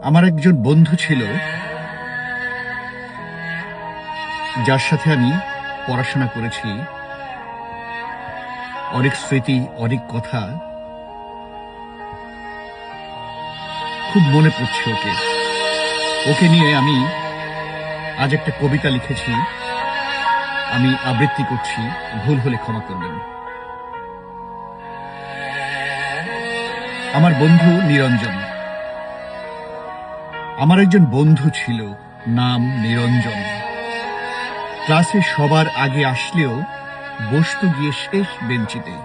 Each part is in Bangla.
আমার একজন বন্ধু ছিল, যার সাথে আমি পড়াশোনা করেছি। অনেক স্মৃতি, অনেক কথা খুব মনে পড়ছে ওকে। ওকে নিয়ে আমি আজ একটা কবিতা লিখেছি, আমি আবৃত্তি করছি, ভুল হলে ক্ষমা করবেন। আমার বন্ধু নিরঞ্জন। আমার একজন বন্ধু ছিল, নাম নিরঞ্জন। ক্লাসে সবার আগে আসলেও বসতো গিয়ে শেষ বেঞ্চিতে।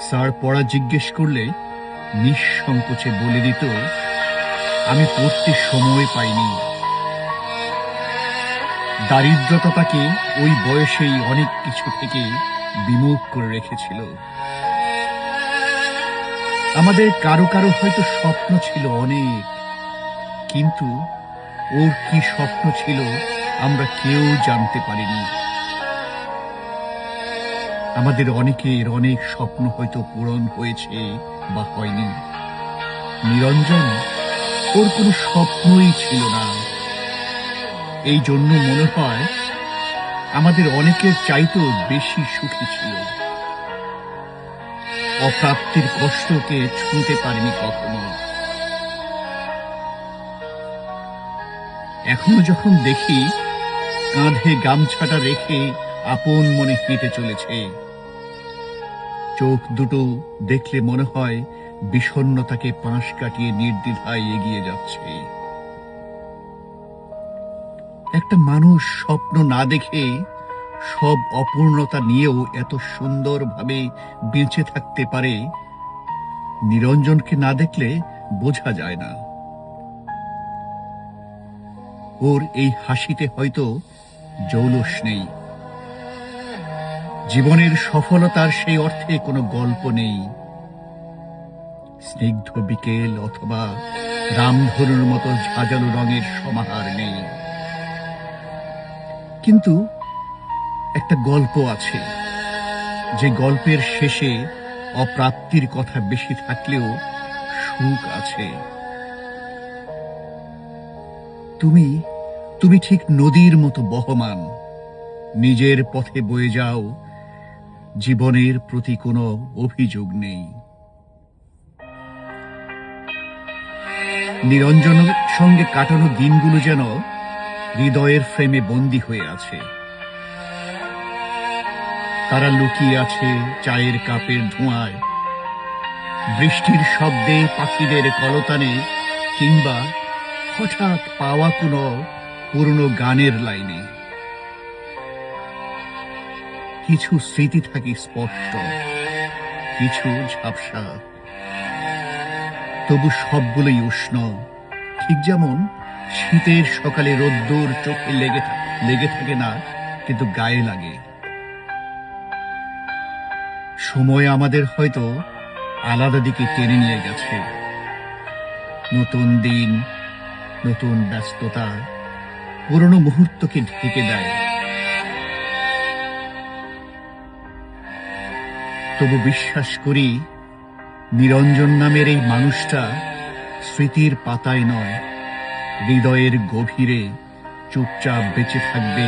স্যার পড়া জিজ্ঞেস করলে নিঃসংকোচে বলে দিত, আমি পড়তে সময় পাইনি। দারিদ্রতা তাকে ওই বয়সেই অনেক কিছু থেকে বিমুখ করে রেখেছিল। আমাদের কারো কারো হয়তো স্বপ্ন ছিল অনেক, কিন্তু ওর কি স্বপ্ন ছিল আমরা কেউ জানতে পারিনি। আমাদের অনেকের অনেক স্বপ্ন হয়তো পূরণ হয়েছে বা হয়নি। নিরঞ্জন, ওর কোনো স্বপ্নই ছিল না। এই জন্য মনে হয় আমাদের অনেকের চাইতেও বেশি সুখী ছিল। অপ্রাপ্তির কষ্টকে ছুঁতে পারেনি কখনো। এখনো যখন দেখি কাঁধে গামছাটা রেখে আপন মনে হেঁটে চলেছে, চোখ দুটো দেখলে মনে হয় বিষণ্ণতাকে পাশ কাটিয়ে নির্দ্বিধায় এগিয়ে যাচ্ছে। একটা মানুষ স্বপ্ন না দেখে সব অপূর্ণতা নিয়েও এত সুন্দরভাবে বেঁচে থাকতে পারে, নিরঞ্জনকে না দেখলে বোঝা যায় না। ওর এই হাসিতে হয়তো জৌলস নেই। জীবনের সফলতার সেই অর্থে কোনো গল্প নেই। স্নিগ্ধ বিকেল অথবা রামধনুর মতো ঝাঁঝালো রঙের সমাহার নেই, কিন্তু একটা গল্প আছে, যে গল্পের শেষে অপ্রাপ্তির কথা বেশি থাকলেও সুখ আছে। তুমি তুমি ঠিক নদীর মতো বহমান, নিজের পথে বয়ে যাও, জীবনের প্রতি কোনো অভিযোগ নেই। নিরঞ্জনের সঙ্গে কাটানো দিনগুলো যেন হৃদয়ের ফ্রেমে বন্দী হয়ে আছে। তারা লুকিয়ে আছে চায়ের কাপের ধোঁয়ায়, বৃষ্টির শব্দে, পাখিদের কলতানে, কিংবা হঠাৎ পাওয়া কোনো পুরনো গানের লাইনে। কিছু স্মৃতি থাকে স্পষ্ট, কিছু ঝাপসা, তবু সবগুলোই উষ্ণ। ঠিক যেমন শীতের সকালে রোদ্দুর চোখে লেগে থাকে না, কিন্তু গায়ে লাগে। সময় আমাদের হয়তো আলাদা দিকে টেনে নিয়ে গেছে। নতুন দিন, নতুন ব্যস্ততা পুরনো মুহূর্তকে ঢেকে দেয়। তবু বিশ্বাস করি, নিরঞ্জন নামের এই মানুষটা স্মৃতির পাতায় নয়, হৃদয়ের গভীরে চুপচাপ বেঁচে থাকবে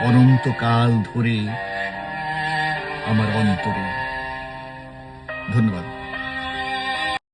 অনন্তকাল ধরে আমার অন্তরে। ধন্যবাদ।